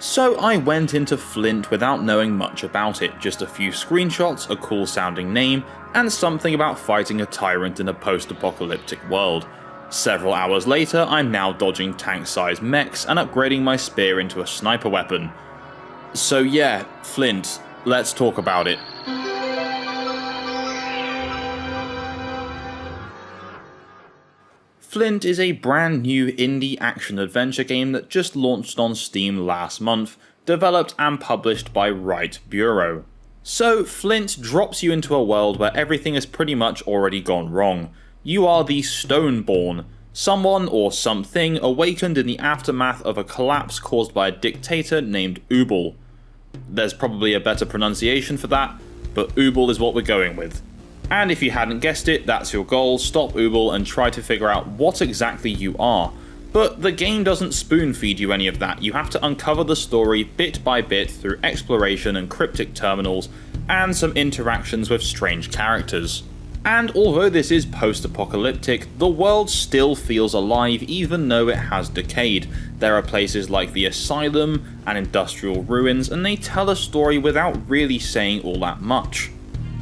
So I went into Flint without knowing much about it, just a few screenshots, a cool sounding name, and something about fighting a tyrant in a post-apocalyptic world. Several hours later, I'm now dodging tank-sized mechs and upgrading my spear into a sniper weapon. So yeah, Flint, let's talk about it. Flint is a brand new indie action-adventure game that just launched on Steam last month, developed and published by Right Bureau. So Flint drops you into a world where everything has pretty much already gone wrong. You are the Stoneborn, someone or something awakened in the aftermath of a collapse caused by a dictator named Ubel. There's probably a better pronunciation for that, but Ubel is what we're going with. And if you hadn't guessed it, that's your goal: stop Ubel and try to figure out what exactly you are. But the game doesn't spoon feed you any of that. You have to uncover the story bit by bit through exploration and cryptic terminals, and some interactions with strange characters. And although this is post-apocalyptic, the world still feels alive even though it has decayed. There are places like the Asylum and industrial ruins, and they tell a story without really saying all that much.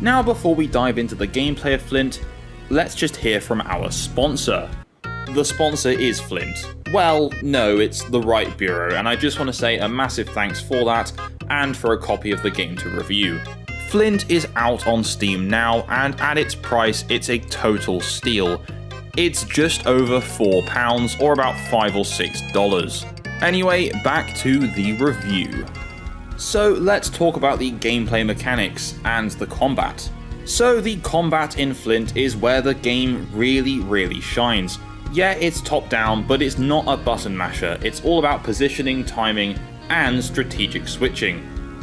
Now before we dive into the gameplay of Flint, let's just hear from our sponsor. The sponsor is Flint. Well, no, it's the Right Bureau, and I just want to say a massive thanks for that, and for a copy of the game to review. Flint is out on Steam now, and at its price it's a total steal. It's just over £4, or about $5 or $6. Anyway, back to the review. So let's talk about the gameplay mechanics and the combat. So the combat in Flint is where the game really shines. Yeah, it's top down, but it's not a button masher. It's all about positioning, timing, and strategic switching.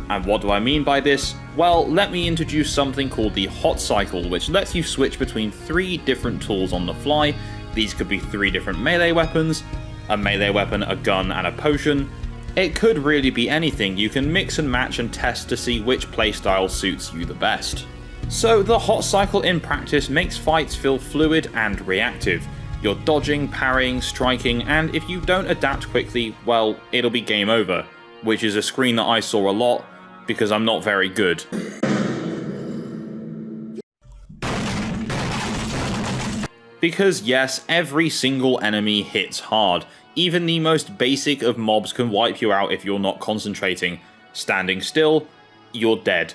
And what do I mean by this? Well, let me introduce something called the Hot Cycle, which lets you switch between 3 different tools on the fly. These could be 3 different melee weapons, a melee weapon, a gun, and a potion. It could really be anything. You can mix and match and test to see which playstyle suits you the best. So the Hot Cycle in practice makes fights feel fluid and reactive. You're dodging, parrying, striking, and if you don't adapt quickly, well, it'll be game over, which is a screen that I saw a lot, because I'm not very good. Because yes, every single enemy hits hard. Even the most basic of mobs can wipe you out if you're not concentrating. Standing still, you're dead.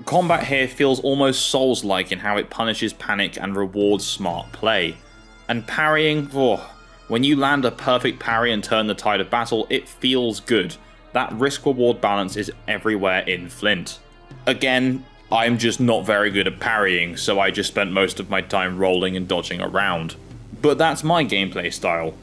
Combat here feels almost Souls-like in how it punishes panic and rewards smart play. And parrying, when you land a perfect parry and turn the tide of battle, it feels good. That risk-reward balance is everywhere in Flint. Again, I'm just not very good at parrying, so I just spent most of my time rolling and dodging around. But that's my gameplay style.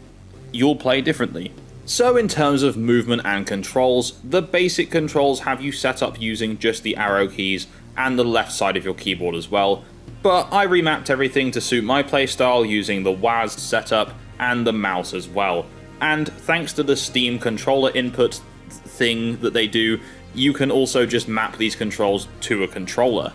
You'll play differently. So in terms of movement and controls, the basic controls have you set up using just the arrow keys and the left side of your keyboard as well, but I remapped everything to suit my playstyle using the WASD setup and the mouse as well. And thanks to the Steam controller input thing that they do, you can also just map these controls to a controller.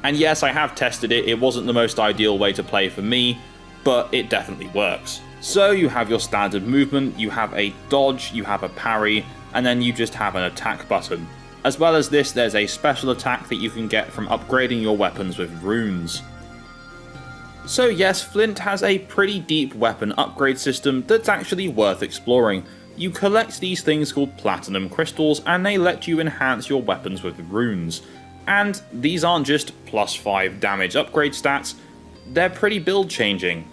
And yes, I have tested it, it wasn't the most ideal way to play for me, but it definitely works. So you have your standard movement, you have a dodge, you have a parry, and then you just have an attack button. As well as this, there's a special attack that you can get from upgrading your weapons with runes. So yes, Flint has a pretty deep weapon upgrade system that's actually worth exploring. You collect these things called platinum crystals, and they let you enhance your weapons with runes. And these aren't just +5 damage upgrade stats, they're pretty build changing.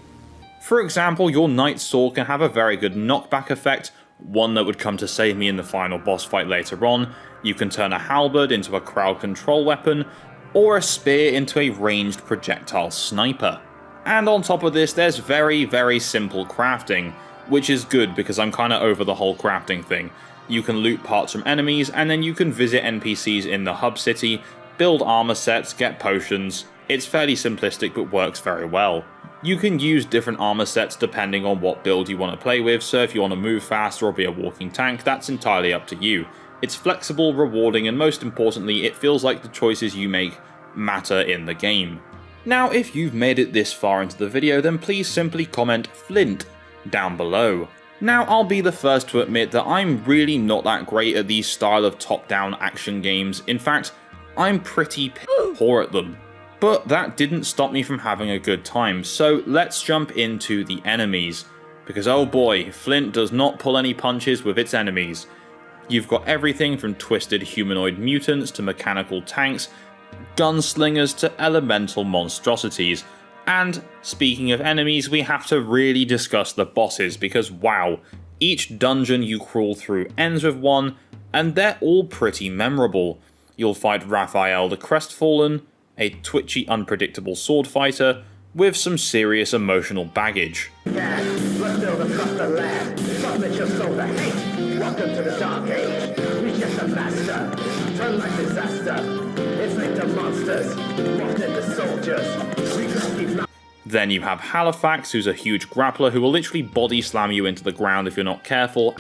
For example, your Knight Sword can have a very good knockback effect, one that would come to save me in the final boss fight later on. You can turn a halberd into a crowd control weapon, or a spear into a ranged projectile sniper. And on top of this, there's very simple crafting, which is good because I'm kinda over the whole crafting thing. You can loot parts from enemies, and then you can visit NPCs in the hub city, build armor sets, get potions. It's fairly simplistic but works very well. You can use different armor sets depending on what build you want to play with, so if you want to move faster or be a walking tank, that's entirely up to you. It's flexible, rewarding, and most importantly, it feels like the choices you make matter in the game. Now, if you've made it this far into the video, then please simply comment Flint down below. Now, I'll be the first to admit that I'm really not that great at these style of top-down action games. In fact, I'm pretty poor at them. But that didn't stop me from having a good time, so let's jump into the enemies. Because oh boy, Flint does not pull any punches with its enemies. You've got everything from twisted humanoid mutants to mechanical tanks, gunslingers to elemental monstrosities. And speaking of enemies, we have to really discuss the bosses, because wow, each dungeon you crawl through ends with one, and they're all pretty memorable. You'll fight Raphael the Crestfallen, a twitchy, unpredictable sword fighter with some serious emotional baggage. Yeah, let's build across the land. Submit your soul to hate. Welcome to the dark age. Reject the master. Turn like disaster. Inflict the monsters. Walk into soldiers. We just keep. Then you have Halifax, who's a huge grappler who will literally body slam you into the ground if you're not careful.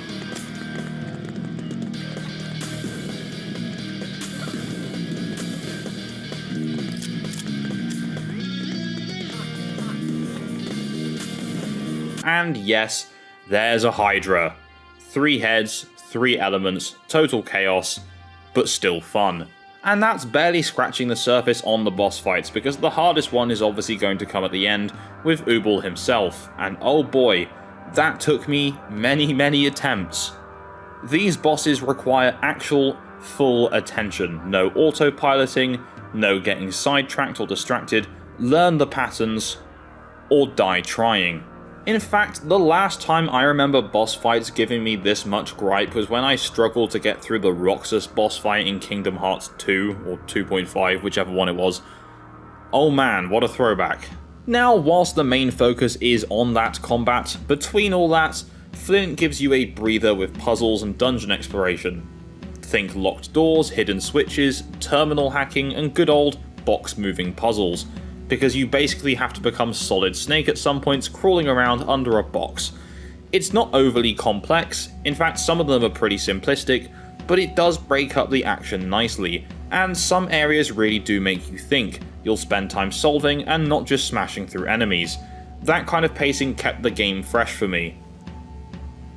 And yes, there's a Hydra. 3 heads, 3 elements, total chaos, but still fun. And that's barely scratching the surface on the boss fights, because the hardest one is obviously going to come at the end with Ubal himself, and oh boy, that took me many attempts. These bosses require actual full attention, no autopiloting, no getting sidetracked or distracted, learn the patterns, or die trying. In fact, the last time I remember boss fights giving me this much gripe was when I struggled to get through the Roxas boss fight in Kingdom Hearts 2, or 2.5, whichever one it was. Oh man, what a throwback. Now, whilst the main focus is on that combat, between all that, Flint gives you a breather with puzzles and dungeon exploration. Think locked doors, hidden switches, terminal hacking, and good old box moving puzzles, because you basically have to become Solid Snake at some points crawling around under a box. It's not overly complex, in fact some of them are pretty simplistic, but it does break up the action nicely, and some areas really do make you think. You'll spend time solving and not just smashing through enemies. That kind of pacing kept the game fresh for me.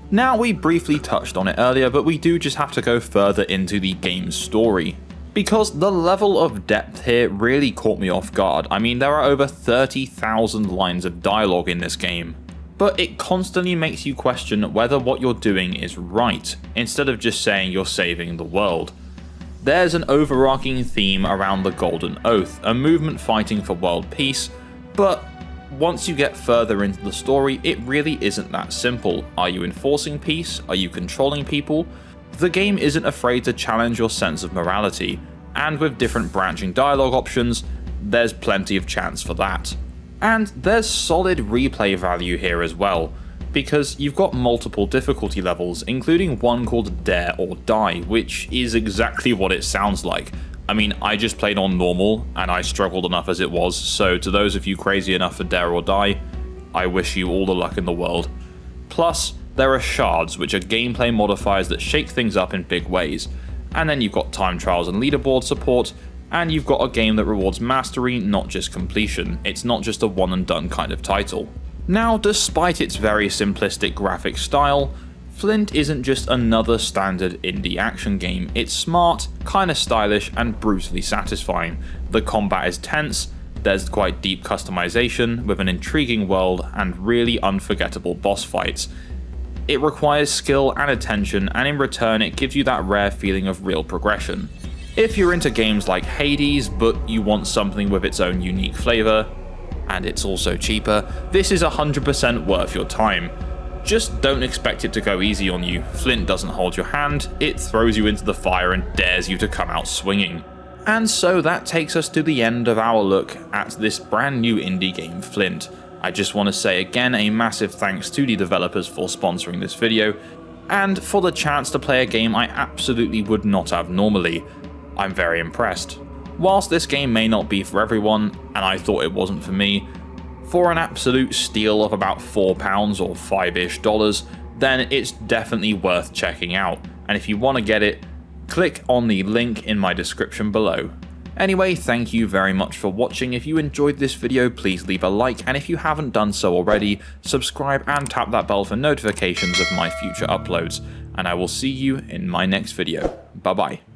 Now, we briefly touched on it earlier, but we do just have to go further into the game's story, because the level of depth here really caught me off guard. I mean, there are over 30,000 lines of dialogue in this game, but it constantly makes you question whether what you're doing is right, instead of just saying you're saving the world. There's an overarching theme around the Golden Oath, a movement fighting for world peace, but once you get further into the story, it really isn't that simple. Are you enforcing peace? Are you controlling people? The game isn't afraid to challenge your sense of morality, and with different branching dialogue options, there's plenty of chance for that. And there's solid replay value here as well, because you've got multiple difficulty levels, including one called Dare or Die, which is exactly what it sounds like. I mean, I just played on normal, and I struggled enough as it was, so to those of you crazy enough for Dare or Die, I wish you all the luck in the world. Plus, there are shards, which are gameplay modifiers that shake things up in big ways, and then you've got time trials and leaderboard support, and you've got a game that rewards mastery, not just completion. It's not just a one and done kind of title. Now, despite its very simplistic graphic style, Flint isn't just another standard indie action game. It's smart, kinda stylish, and brutally satisfying. The combat is tense, there's quite deep customization, with an intriguing world and really unforgettable boss fights. It requires skill and attention, and in return it gives you that rare feeling of real progression. If you're into games like Hades, but you want something with its own unique flavour, and it's also cheaper, this is 100% worth your time. Just don't expect it to go easy on you. Flint doesn't hold your hand, it throws you into the fire and dares you to come out swinging. And so that takes us to the end of our look at this brand new indie game, Flint. I just want to say again a massive thanks to the developers for sponsoring this video, and for the chance to play a game I absolutely would not have normally. I'm very impressed. Whilst this game may not be for everyone, and I thought it wasn't for me, for an absolute steal of about £4 or $5-ish, then it's definitely worth checking out, and if you want to get it, click on the link in my description below. Anyway, thank you very much for watching. If you enjoyed this video, please leave a like, and if you haven't done so already, subscribe and tap that bell for notifications of my future uploads, and I will see you in my next video. Bye bye.